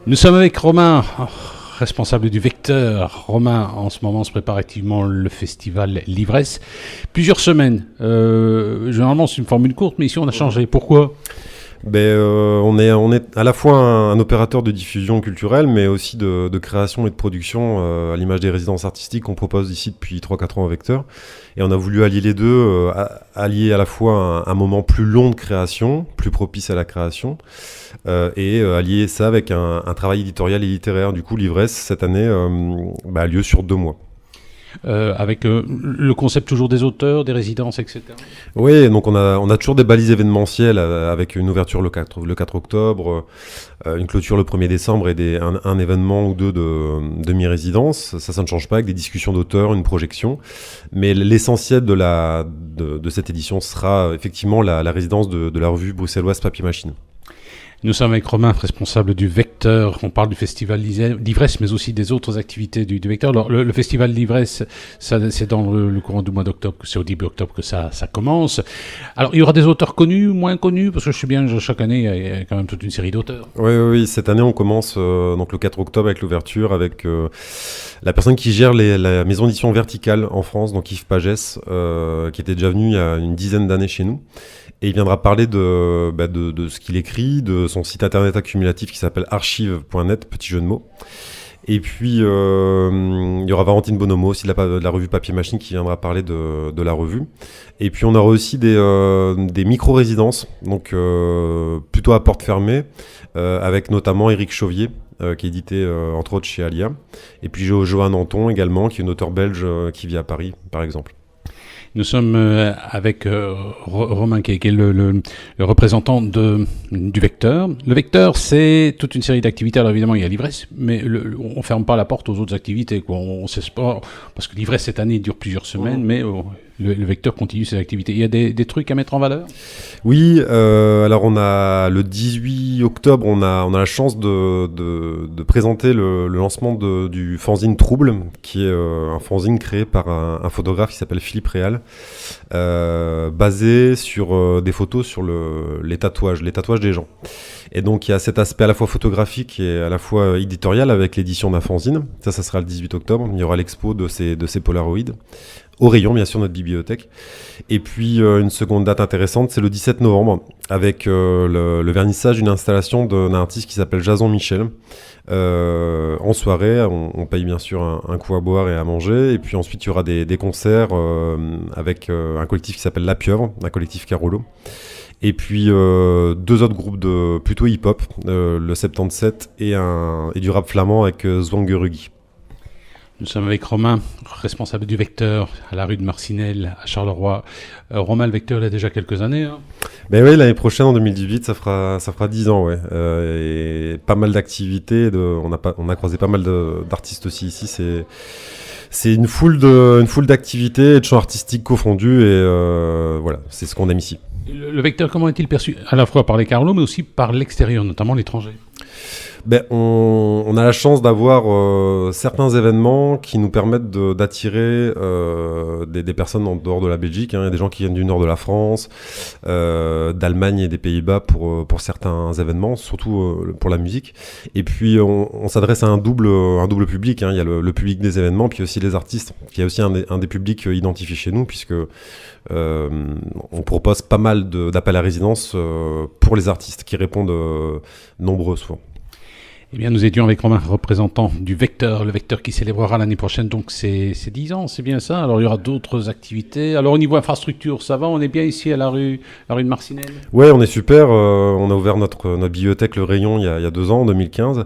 Nous sommes avec Romain, responsable du Vecteur. Romain, en ce moment, se prépare activement le festival L'Ivresse. Plusieurs semaines. Généralement, c'est une formule courte, mais ici, on a changé. Pourquoi ? On est à la fois un opérateur de diffusion culturelle, mais aussi de création et de production, à l'image des résidences artistiques qu'on propose ici depuis 3-4 ans au Vecteur. Et on a voulu allier les deux, allier à la fois un moment plus long de création, plus propice à la création, et allier ça avec un travail éditorial et littéraire. Du coup, l'Ivresse, cette année, a lieu sur 2 mois. Avec le concept toujours des auteurs, des résidences, etc. Oui, donc on a toujours des balises événementielles avec une ouverture le 4 octobre, une clôture le 1er décembre et un événement ou deux de demi-résidence. Ça ne change pas, avec des discussions d'auteurs, une projection. Mais l'essentiel de cette édition sera effectivement la résidence de la revue bruxelloise Papier Machine. Nous sommes avec Romain, responsable du Vecteur. On parle du festival L'Ivresse, mais aussi des autres activités du Vecteur. Alors, le festival L'Ivresse, c'est dans le courant du mois d'octobre, c'est au début octobre que ça commence. Alors, il y aura des auteurs connus, moins connus, parce que je sais bien, chaque année, il y a quand même toute une série d'auteurs. Oui. Cette année, on commence donc le 4 octobre avec l'ouverture, avec la personne qui gère la maison d'édition Verticale en France, donc Yves Pagès, qui était déjà venu il y a une dizaine d'années chez nous. Et il viendra parler de ce qu'il écrit, de son site internet accumulatif qui s'appelle archive.net, petit jeu de mots. Et puis, il y aura Valentine Bonomo, aussi de la revue Papier Machine, qui viendra parler de la revue. Et puis, on aura aussi des micro-résidences, donc plutôt à porte fermée, avec notamment Éric Chauvier, qui est édité entre autres chez Alia. Et puis, Johan Anton également, qui est une auteure belge qui vit à Paris, par exemple. Nous sommes avec Romain, qui est le représentant du Vecteur. Le Vecteur, c'est toute une série d'activités. Alors évidemment, il y a l'Ivresse, mais on ne ferme pas la porte aux autres activités. On s'espère, parce que l'Ivresse, cette année, dure plusieurs semaines, mais le Vecteur continue ses activités. Il y a des trucs à mettre en valeur ? Oui, alors on a le 18 octobre, on a la chance de présenter le lancement du fanzine Trouble, qui est un fanzine créé par un photographe qui s'appelle Philippe Réal, basé sur des photos sur les tatouages des gens. Et donc il y a cet aspect à la fois photographique et à la fois éditorial avec l'édition d'un fanzine. Ça sera le 18 octobre. Il y aura l'expo de ces Polaroids. Au rayon, bien sûr, notre bibliothèque. Et puis, une seconde date intéressante, c'est le 17 novembre, avec le vernissage d'une installation d'un artiste qui s'appelle Jason Michel. En soirée, on paye bien sûr un coup à boire et à manger. Et puis ensuite, il y aura des concerts avec un collectif qui s'appelle La Pieuvre, un collectif Carolo. Et puis 2 autres groupes de plutôt hip-hop, le 77 et du rap flamand avec Zwangeruggi. Nous sommes avec Romain, responsable du Vecteur à la rue de Marcinelle, à Charleroi. Romain, le Vecteur, il a déjà quelques années. Hein. Ben oui, l'année prochaine, en 2018, ça fera 10 ans, ouais. Et pas mal d'activités. On a croisé pas mal d'artistes aussi ici. C'est une foule d'activités et de champs artistiques confondus. Et voilà, c'est ce qu'on aime ici. Le Vecteur, comment est-il perçu à la fois par les Carlos, mais aussi par l'extérieur, notamment l'étranger ? On a la chance d'avoir certains événements qui nous permettent d'attirer des personnes en dehors de la Belgique. Hein. Il y a des gens qui viennent du nord de la France, d'Allemagne et des Pays-Bas pour certains événements, surtout pour la musique. Et puis on s'adresse à un double public. Hein. Il y a le public des événements, puis aussi les artistes, qui est aussi un des publics identifiés chez nous, puisque on propose pas mal d'appels à résidence pour les artistes, qui répondent nombreux souvent. Eh bien, nous étions avec Romain, représentant du Vecteur, le Vecteur qui célébrera l'année prochaine, donc c'est 10 ans, c'est bien ça. Alors, il y aura d'autres activités. Alors, au niveau infrastructure, ça va, on est bien ici à la rue de Marcinelle ? Ouais, on est super. On a ouvert notre bibliothèque, le Rayon, il y a 2 ans, en 2015.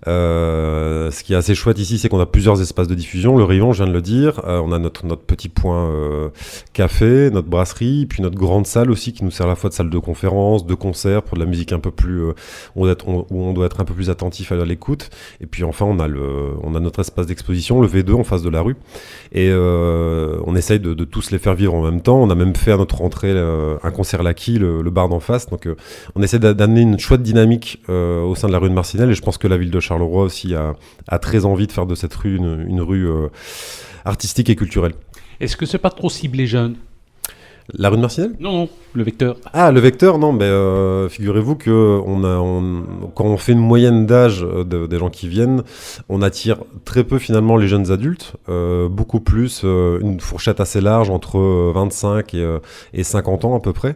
Ce qui est assez chouette ici, c'est qu'on a plusieurs espaces de diffusion. Le Rayon, je viens de le dire. On a notre petit point café, notre brasserie, puis notre grande salle aussi, qui nous sert à la fois de salle de conférence, de concert, pour de la musique un peu plus... où on doit être un peu plus attentif à l'écoute. Et puis enfin, on a notre espace d'exposition, le V2, en face de la rue. Et on essaye de tous les faire vivre en même temps. On a même fait à notre rentrée un concert Lucky, le bar d'en face. Donc on essaie d'amener une chouette dynamique au sein de la rue de Marcinelle. Et je pense que la ville de Charleroi aussi a très envie de faire de cette rue une rue artistique et culturelle. Est-ce que c'est pas trop ciblé jeune ? La rue de Marcinelle ? Non, le vecteur. Ah, le vecteur, non, mais figurez-vous que quand on fait une moyenne d'âge des gens qui viennent, on attire très peu finalement les jeunes adultes, beaucoup plus une fourchette assez large entre 25 et 50 ans à peu près.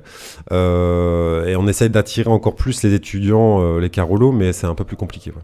Et on essaye d'attirer encore plus les étudiants, les carolos, mais c'est un peu plus compliqué. Ouais.